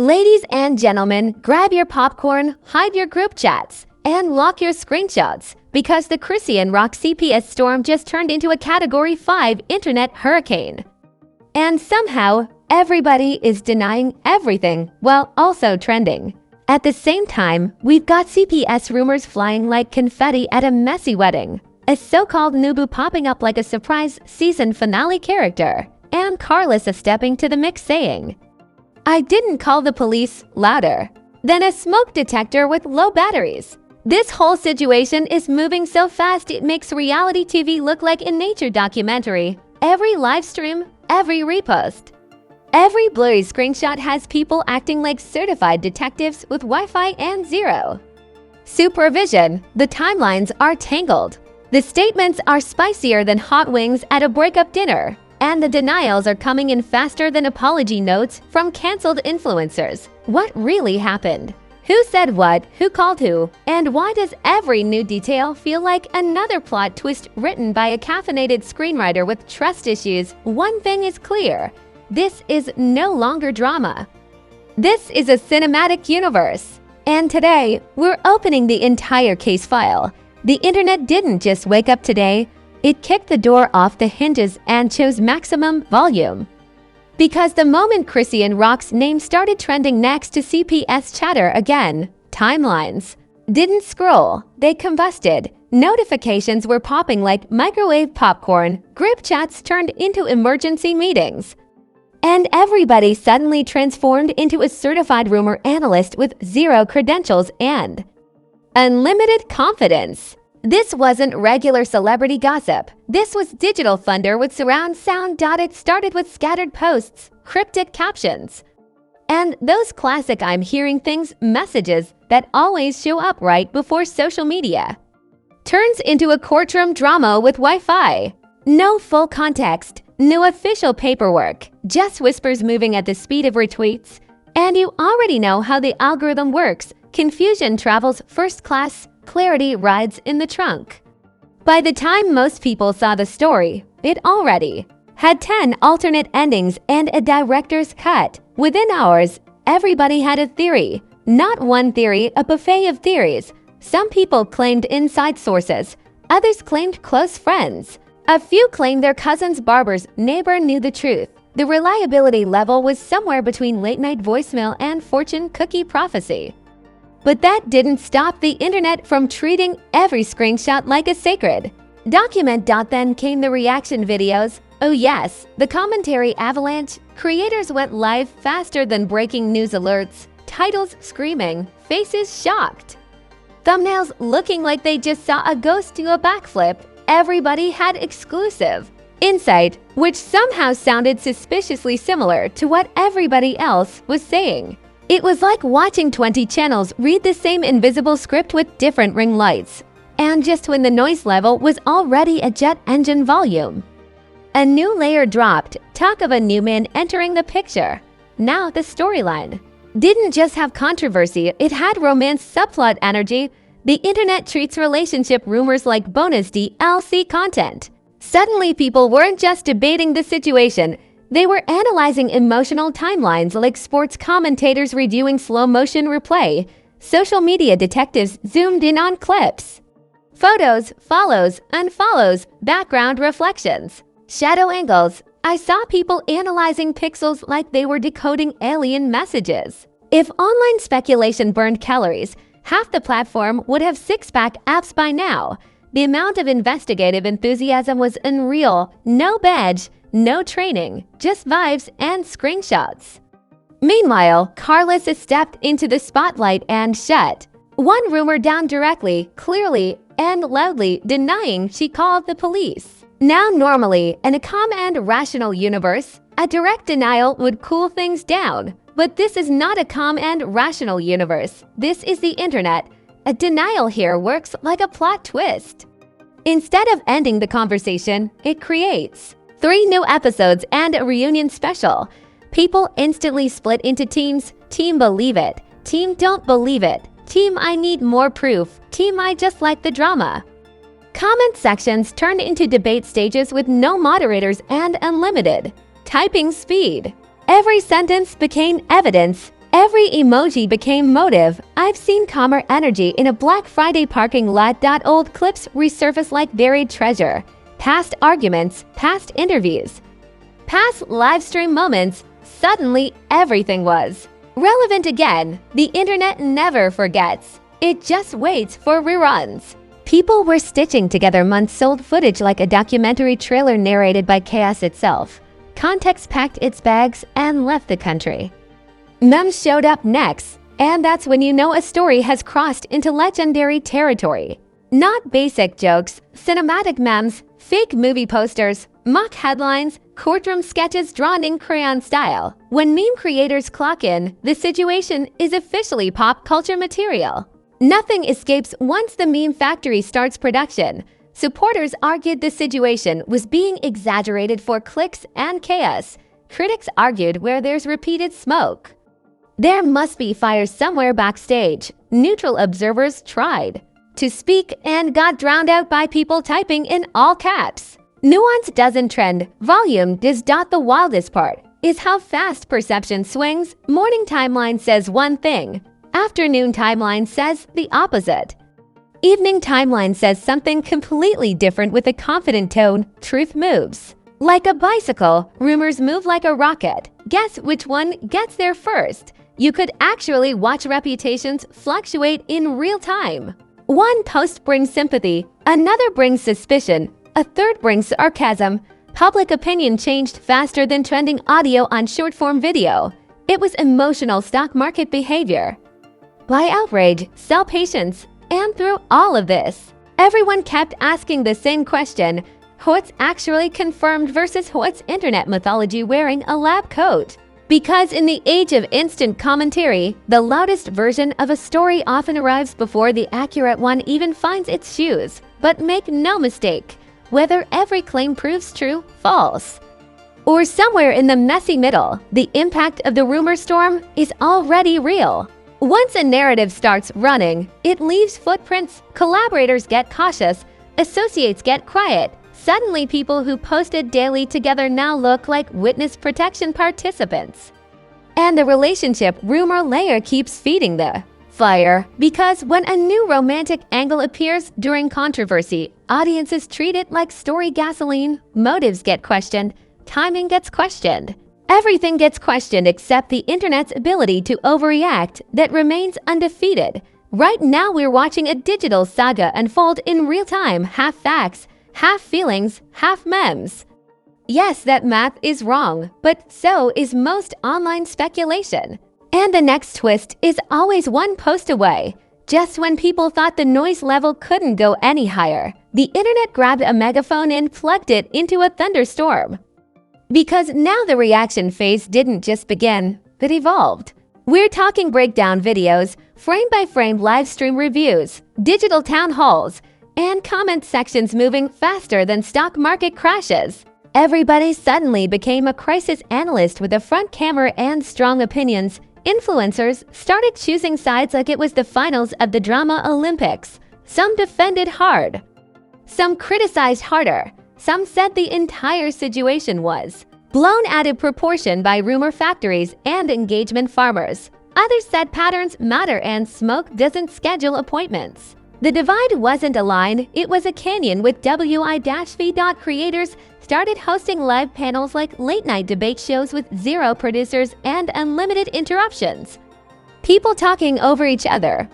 Ladies and gentlemen, grab your popcorn, hide your group chats, and lock your screenshots because the Chrisean rock CPS storm just turned into a Category 5 internet hurricane. And somehow, everybody is denying everything while also trending. At the same time, we've got CPS rumors flying like confetti at a messy wedding, a so-called Nubu popping up like a surprise season finale character, and Karlissa stepping to the mix saying, "I didn't call the police," louder than a smoke detector with low batteries. This whole situation is moving so fast it makes reality TV look like a nature documentary. Every live stream, every repost, every blurry screenshot has people acting like certified detectives with Wi-Fi and zero supervision. The timelines are tangled. The statements are spicier than hot wings at a breakup dinner. And the denials are coming in faster than apology notes from canceled influencers. What really happened? Who said what? Who called who? And why does every new detail feel like another plot twist written by a caffeinated screenwriter with trust issues? One thing is clear. This is no longer drama. This is a cinematic universe. And today, we're opening the entire case file. The internet didn't just wake up today. It kicked the door off the hinges and chose maximum volume. Because the moment Chrisean rock's name started trending next to CPS chatter again, timelines didn't scroll, they combusted. Notifications were popping like microwave popcorn, group chats turned into emergency meetings. And everybody suddenly transformed into a certified rumor analyst with zero credentials and unlimited confidence. This wasn't regular celebrity gossip. This was digital thunder with surround sound. It started with scattered posts, cryptic captions, and those classic "I'm hearing things" messages that always show up right before social media. Turns into a courtroom drama with Wi-Fi. No full context, no official paperwork, just whispers moving at the speed of retweets. And you already know how the algorithm works. Confusion travels first class, clarity rides in the trunk. By the time most people saw the story, it already had 10 alternate endings and a director's cut. Within hours, everybody had a theory. Not one theory, a buffet of theories. Some people claimed inside sources. Others claimed close friends. A few claimed their cousin's barber's neighbor knew the truth. The reliability level was somewhere between late-night voicemail and fortune cookie prophecy. But that didn't stop the internet from treating every screenshot like a sacred document. Then came the reaction videos. Oh yes, the commentary avalanche. Creators went live faster than breaking news alerts. Titles screaming, faces shocked, thumbnails looking like they just saw a ghost do a backflip. Everybody had exclusive insight, which somehow sounded suspiciously similar to what everybody else was saying. It was like watching 20 channels read the same invisible script with different ring lights. And just when the noise level was already a jet engine volume, a new layer dropped. Talk of a new man entering the picture. Now the storyline didn't just have controversy, it had romance subplot energy. The internet treats relationship rumors like bonus DLC content. Suddenly people weren't just debating the situation. They were analyzing emotional timelines like sports commentators reviewing slow-motion replay. Social media detectives zoomed in on clips, photos, follows, unfollows, background reflections, shadow angles. I saw people analyzing pixels like they were decoding alien messages. If online speculation burned calories, half the platform would have six-pack abs by now. The amount of investigative enthusiasm was unreal. No badge, no training, just vibes and screenshots. Meanwhile, Karlissa stepped into the spotlight and shut one rumor down directly, clearly, and loudly, denying she called the police. Now normally, in a calm and rational universe, a direct denial would cool things down. But this is not a calm and rational universe. This is the internet. A denial here works like a plot twist. Instead of ending the conversation, it creates 3 new episodes and a reunion special. People instantly split into teams. Team believe it. Team don't believe it. Team I need more proof. Team I just like the drama. Comment sections turned into debate stages with no moderators and unlimited typing speed. Every sentence became evidence. Every emoji became motive. I've seen calmer energy in a Black Friday parking lot. Old clips resurface like buried treasure. Past arguments, past interviews, past livestream moments. Suddenly, everything was relevant again. The internet never forgets. It just waits for reruns. People were stitching together months-old footage like a documentary trailer narrated by chaos itself. Context packed its bags and left the country. Memes showed up next, and that's when you know a story has crossed into legendary territory. Not basic jokes, cinematic memes, fake movie posters, mock headlines, courtroom sketches drawn in crayon style. When meme creators clock in, the situation is officially pop culture material. Nothing escapes once the meme factory starts production. Supporters argued the situation was being exaggerated for clicks and chaos. Critics argued where there's repeated smoke, there must be fire somewhere backstage. Neutral observers tried to speak and got drowned out by people typing in all caps. Nuance doesn't trend, volume does. The wildest part is how fast perception swings. Morning timeline says one thing, afternoon timeline says the opposite. Evening timeline says something completely different with a confident tone. Truth moves like a bicycle, rumors move like a rocket. Guess which one gets there first? You could actually watch reputations fluctuate in real time. One post brings sympathy, another brings suspicion, a third brings sarcasm. Public opinion changed faster than trending audio on short-form video. It was emotional stock market behavior. Buy outrage, sell patience, and through all of this, everyone kept asking the same question: what's actually confirmed versus what's internet mythology wearing a lab coat? Because in the age of instant commentary, the loudest version of a story often arrives before the accurate one even finds its shoes. But make no mistake, whether every claim proves true, false, or somewhere in the messy middle, the impact of the rumor storm is already real. Once a narrative starts running, it leaves footprints. Collaborators get cautious, associates get quiet. Suddenly, people who posted daily together now look like witness protection participants. And the relationship rumor layer keeps feeding the fire, because when a new romantic angle appears during controversy, audiences treat it like story gasoline. Motives get questioned, timing gets questioned. Everything gets questioned except the internet's ability to overreact that remains undefeated. Right now, we're watching a digital saga unfold in real time, half facts, half feelings, half memes. Yes, that math is wrong, but so is most online speculation. And the next twist is always one post away. Just when people thought the noise level couldn't go any higher, the internet grabbed a megaphone and plugged it into a thunderstorm. Because now the reaction phase didn't just begin, but evolved. We're talking breakdown videos, frame-by-frame live stream reviews, digital town halls, and comment sections moving faster than stock market crashes. Everybody suddenly became a crisis analyst with a front camera and strong opinions. Influencers started choosing sides like it was the finals of the drama Olympics. Some defended hard, some criticized harder, some said the entire situation was blown out of proportion by rumor factories and engagement farmers. Others said patterns matter and smoke doesn't schedule appointments. The divide wasn't a line, it was a canyon with WI-V. Creators started hosting live panels like late-night debate shows with zero producers and unlimited interruptions. People talking over each other,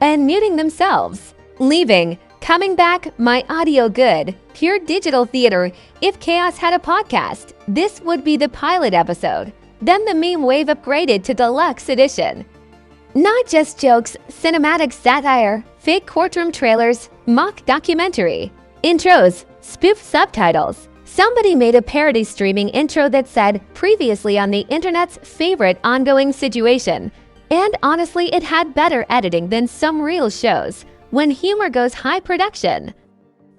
and muting themselves. Leaving, coming back, my audio good. Pure digital theater. If Chaos had a podcast, this would be the pilot episode. Then the meme wave upgraded to deluxe edition. Not just jokes, cinematic satire, fake courtroom trailers, mock documentary, intros, spoof subtitles. Somebody made a parody streaming intro that said, previously on the internet's favorite ongoing situation. And honestly, it had better editing than some real shows. When humor goes high production,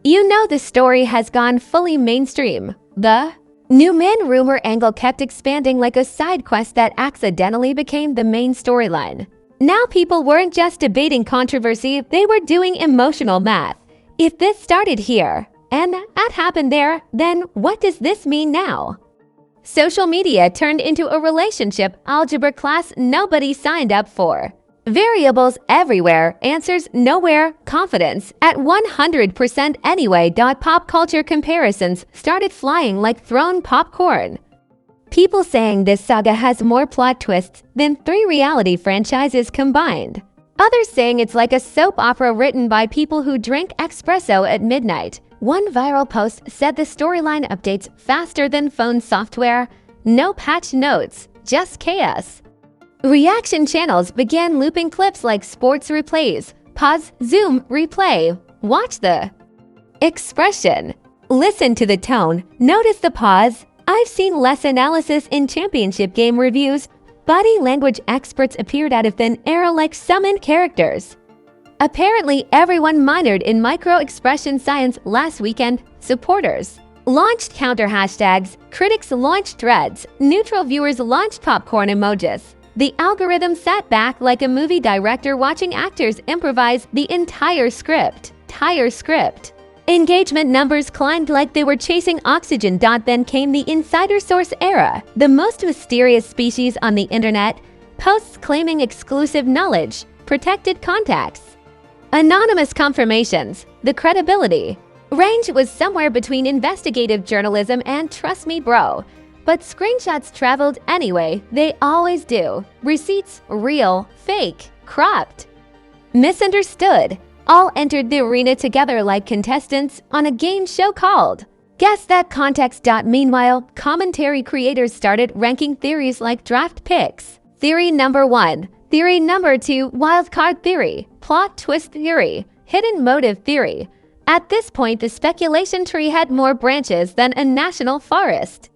you know the story has gone fully mainstream. The new man rumor angle kept expanding like a side quest that accidentally became the main storyline. Now people weren't just debating controversy, they were doing emotional math. If this started here, and that happened there, then what does this mean now? Social media turned into a relationship algebra class nobody signed up for. Variables everywhere, answers nowhere, confidence at 100% anyway. Pop culture comparisons started flying like thrown popcorn. People saying this saga has more plot twists than 3 reality franchises combined. Others saying it's like a soap opera written by people who drink espresso at midnight. One viral post said the storyline updates faster than phone software. No patch notes, just chaos. Reaction channels began looping clips like sports replays. Pause, zoom, replay. Watch the expression. Listen to the tone. Notice the pause. I've seen less analysis in championship game reviews. Body language experts appeared out of thin air like summoned characters. Apparently, everyone minored in micro-expression science last weekend. Supporters launched counter hashtags. Critics launched threads. Neutral viewers launched popcorn emojis. The algorithm sat back like a movie director watching actors improvise the entire script. Engagement numbers climbed like they were chasing oxygen. Then came the insider source era, the most mysterious species on the internet. Posts claiming exclusive knowledge, protected contacts, anonymous confirmations. The credibility range was somewhere between investigative journalism and trust me bro. But screenshots traveled anyway, they always do. Receipts, real, fake, cropped, misunderstood. All entered the arena together like contestants on a game show called Guess That Context. Meanwhile, commentary creators started ranking theories like draft picks. Theory number 1, theory number 2, wildcard theory, plot twist theory, hidden motive theory. At this point, the speculation tree had more branches than a national forest.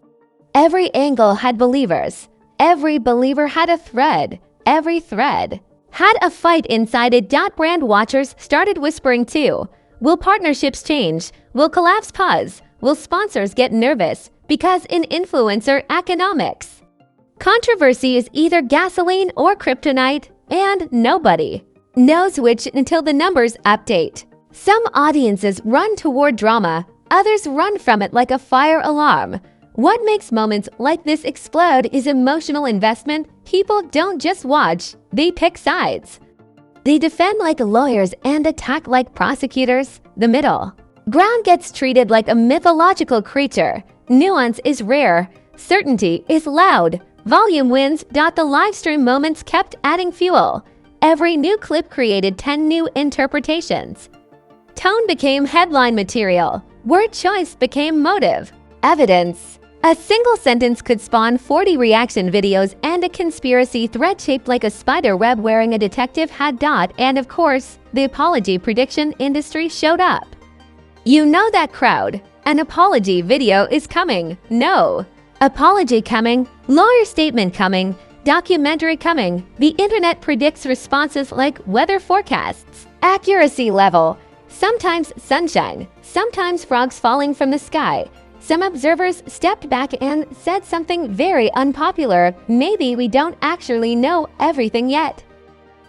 Every angle had believers. Every believer had a thread. Every thread had a fight inside it. Brand watchers started whispering too. Will partnerships change? Will collabs pause? Will sponsors get nervous? Because in influencer economics, controversy is either gasoline or kryptonite, and nobody knows which until the numbers update. Some audiences run toward drama, others run from it like a fire alarm. What makes moments like this explode is emotional investment. People don't just watch, they pick sides. They defend like lawyers and attack like prosecutors. The middle ground gets treated like a mythological creature. Nuance is rare. Certainty is loud. Volume wins. The livestream moments kept adding fuel. Every new clip created 10 new interpretations. Tone became headline material. Word choice became motive. Evidence. A single sentence could spawn 40 reaction videos and a conspiracy thread shaped like a spider web wearing a detective hat. And of course, the apology prediction industry showed up. You know that crowd. An apology video is coming. No. Apology coming. Lawyer statement coming. Documentary coming. The internet predicts responses like weather forecasts. Accuracy level. Sometimes sunshine. Sometimes frogs falling from the sky. Some observers stepped back and said something very unpopular. Maybe we don't actually know everything yet.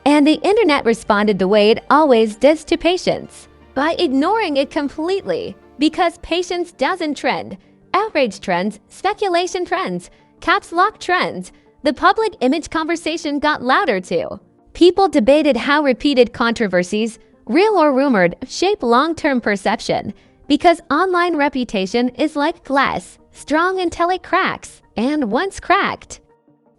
And the internet responded the way it always does to patience, by ignoring it completely. Because patience doesn't trend. Outrage trends, speculation trends, caps lock trends. The public image conversation got louder too. People debated how repeated controversies, real or rumored, shape long-term perception. Because online reputation is like glass, strong until it cracks, and once cracked,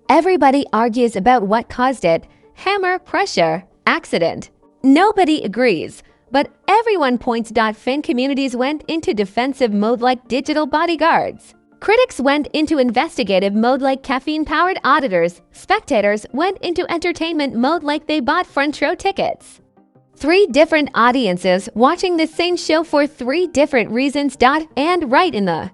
everybody argues about what caused it. Hammer, pressure, accident. Nobody agrees, but everyone points. Fan communities went into defensive mode like digital bodyguards. Critics went into investigative mode like caffeine-powered auditors. Spectators went into entertainment mode like they bought front row tickets. 3 different audiences watching the same show for 3 different reasons. And right in the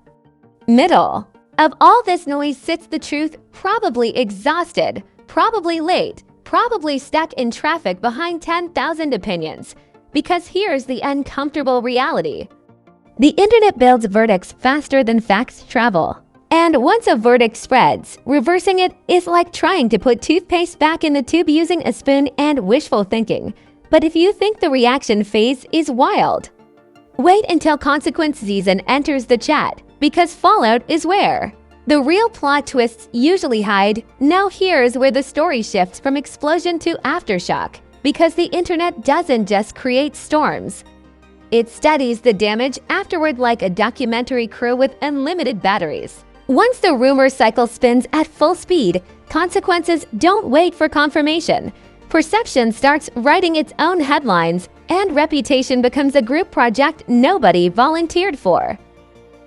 middle of all this noise sits the truth, probably exhausted, probably late, probably stuck in traffic behind 10,000 opinions. Because here's the uncomfortable reality. The internet builds verdicts faster than facts travel. And once a verdict spreads, reversing it is like trying to put toothpaste back in the tube using a spoon and wishful thinking. But if you think the reaction phase is wild, wait until consequence season enters the chat, because fallout is where The real plot twists usually hide. Now here's where the story shifts from explosion to aftershock, because the internet doesn't just create storms. It studies the damage afterward like a documentary crew with unlimited batteries. Once the rumor cycle spins at full speed, consequences don't wait for confirmation. Perception starts writing its own headlines, and reputation becomes a group project nobody volunteered for.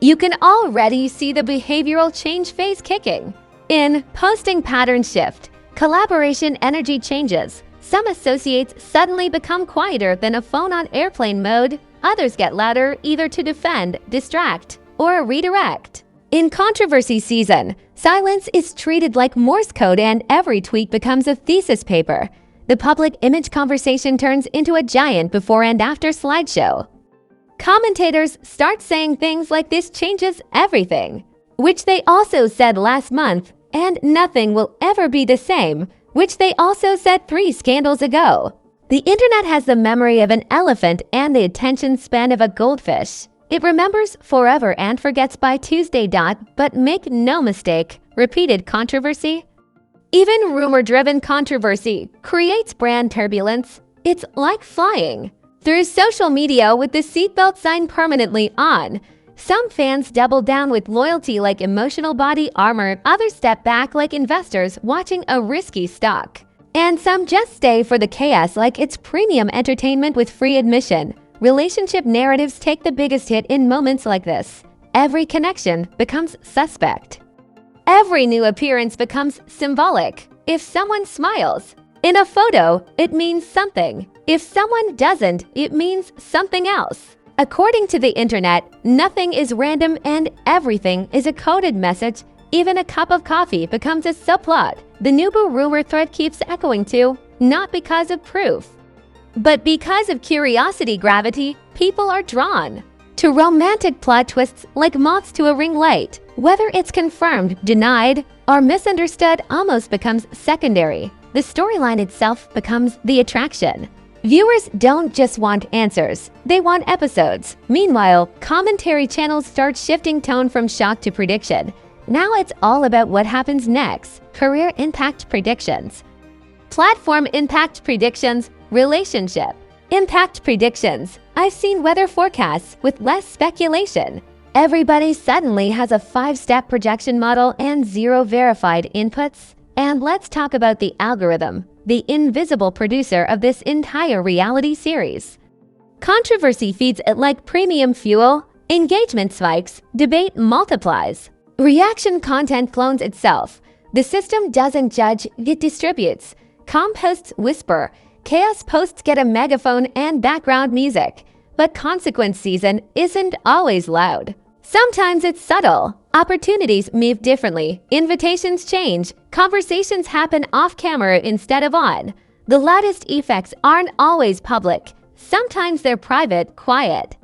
You can already see the behavioral change phase kicking. In posting pattern shift, collaboration energy changes. Some associates suddenly become quieter than a phone on airplane mode. Others get louder either to defend, distract, or redirect. In controversy season, silence is treated like Morse code and every tweet becomes a thesis paper. The public image conversation turns into a giant before and after slideshow. Commentators start saying things like this changes everything, which they also said last month, and nothing will ever be the same, which they also said 3 scandals ago. The internet has the memory of an elephant and the attention span of a goldfish. It remembers forever and forgets by Tuesday. But make no mistake, repeated controversy, even rumor-driven controversy, creates brand turbulence. It's like flying through social media with the seatbelt sign permanently on. Some fans double down with loyalty like emotional body armor, others step back like investors watching a risky stock. And some just stay for the chaos like it's premium entertainment with free admission. Relationship narratives take the biggest hit in moments like this. Every connection becomes suspect. Every new appearance becomes symbolic. If someone smiles in a photo, it means something. If someone doesn't, it means something else. According to the internet, nothing is random and everything is a coded message. Even a cup of coffee becomes a subplot. The Nubu rumor thread keeps echoing too, not because of proof, but because of curiosity gravity. People are drawn to romantic plot twists like moths to a ring light. Whether it's confirmed, denied, or misunderstood almost becomes secondary. The storyline itself becomes the attraction. Viewers don't just want answers, they want episodes. Meanwhile, commentary channels start shifting tone from shock to prediction. Now it's all about what happens next. Career impact predictions, platform impact predictions, relationship impact predictions. I've seen weather forecasts with less speculation. Everybody suddenly has a 5-step projection model and 0 verified inputs. And let's talk about the algorithm, the invisible producer of this entire reality series. Controversy feeds it like premium fuel. Engagement spikes, debate multiplies. Reaction content clones itself. The system doesn't judge, it distributes. Calm posts whisper. Chaos posts get a megaphone and background music. But consequence season isn't always loud. Sometimes it's subtle. Opportunities move differently. Invitations change. Conversations happen off camera instead of on. The loudest effects aren't always public. Sometimes they're private, quiet,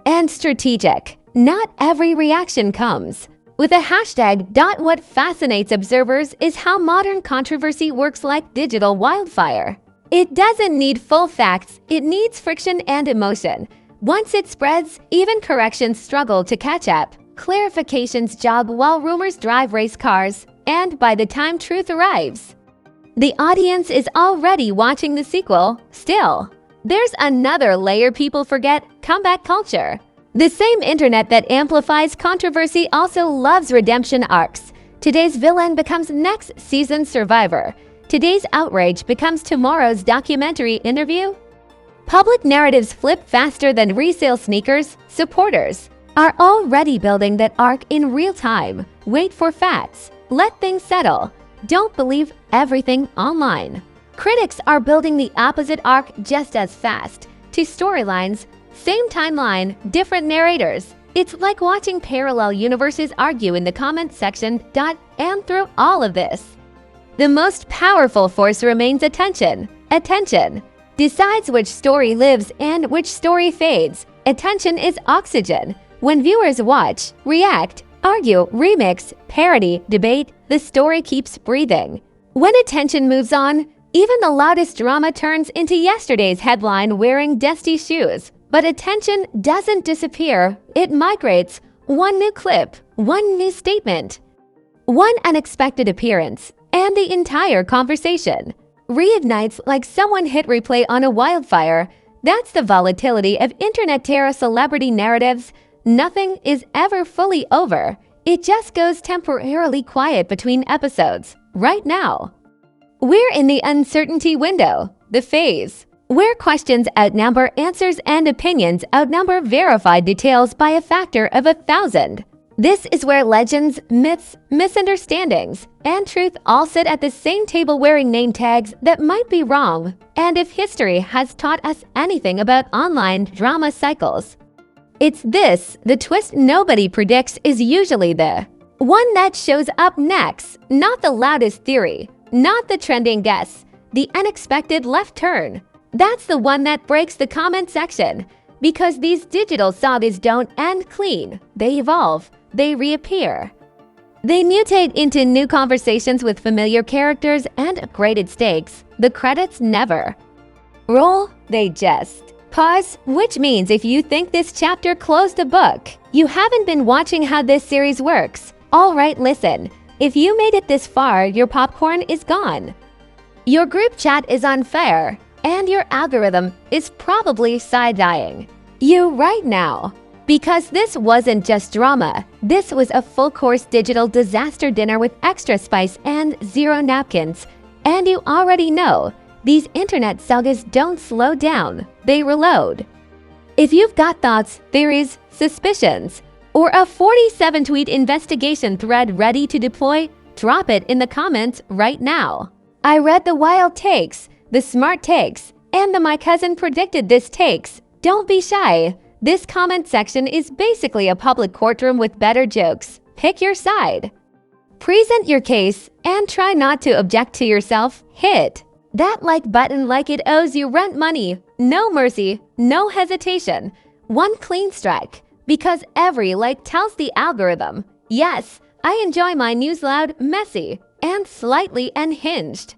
and strategic. Not every reaction comes with a hashtag. What fascinates observers is how modern controversy works like digital wildfire. It doesn't need full facts, it needs friction and emotion. Once it spreads, even corrections struggle to catch up. Clarifications jog while rumors drive race cars, and by the time truth arrives, the audience is already watching the sequel. Still, there's another layer people forget: comeback culture. The same internet that amplifies controversy also loves redemption arcs. Today's villain becomes next season's survivor. Today's outrage becomes tomorrow's documentary interview. Public narratives flip faster than resale sneakers. Supporters are already building that arc in real time. Wait for facts. Let things settle. Don't believe everything online. Critics are building the opposite arc just as fast. 2 storylines, same timeline, different narrators. It's like watching parallel universes argue in the comment section. And through all of this, the most powerful force remains attention. Attention decides which story lives and which story fades. Attention is oxygen. When viewers watch, react, argue, remix, parody, debate, the story keeps breathing. When attention moves on, even the loudest drama turns into yesterday's headline wearing dusty shoes. But attention doesn't disappear, it migrates. One new clip, one new statement, One unexpected appearance, and the entire conversation reignites like someone hit replay on a wildfire. That's the volatility of internet terror celebrity narratives. Nothing is ever fully over. It just goes temporarily quiet between episodes. Right now, we're in the uncertainty window, the phase, where questions outnumber answers and opinions outnumber verified details by a factor of 1,000. This is where legends, myths, misunderstandings, and truth all sit at the same table wearing name tags that might be wrong. And if history has taught us anything about online drama cycles, it's this: the twist nobody predicts is usually the one that shows up next. Not the loudest theory, not the trending guess, the unexpected left turn. That's the one that breaks the comment section. Because these digital sagas don't end clean. They evolve, they reappear. They mutate into new conversations with familiar characters and graded stakes. The credits never roll, they just pause, which means if you think this chapter closed a book, you haven't been watching how this series works. Alright, listen. If you made it this far, your popcorn is gone. Your group chat is on fire, and your algorithm is probably side-eyeing you right now. Because this wasn't just drama. This was a full-course digital disaster dinner with extra spice and zero napkins. And you already know, these internet sagas don't slow down, they reload. If you've got thoughts, theories, suspicions, or a 47-tweet investigation thread ready to deploy, drop it in the comments right now. I read the wild takes, the smart takes, and the my cousin predicted this takes. Don't be shy. This comment section is basically a public courtroom with better jokes. Pick your side. Present your case and try not to object to yourself. Hit that like button like it owes you rent money. No mercy, no hesitation. One clean strike. Because every like tells the algorithm, yes, I enjoy my news loud, messy, and slightly unhinged.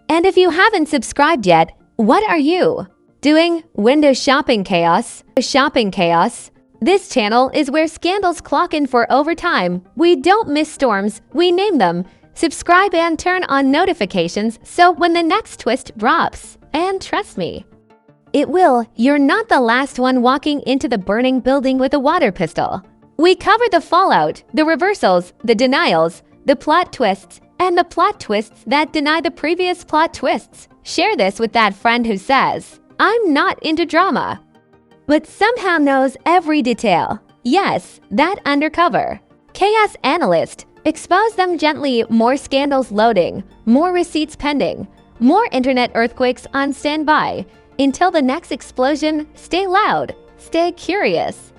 And if you haven't subscribed yet, what are you doing? Window shopping chaos. Shopping chaos. This channel is where scandals clock in for overtime. We don't miss storms, we name them. Subscribe and turn on notifications so when the next twist drops. And trust me, it will. You're not the last one walking into the burning building with a water pistol. We cover the fallout, the reversals, the denials, the plot twists, and the plot twists that deny the previous plot twists. Share this with that friend who says, I'm not into drama, but somehow knows every detail. Yes, that undercover chaos analyst. Expose them gently. More scandals loading, more receipts pending, more internet earthquakes on standby. Until the next explosion, stay loud, stay curious.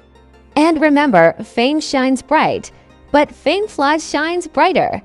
And remember, fame shines bright, but fame flaws shines brighter.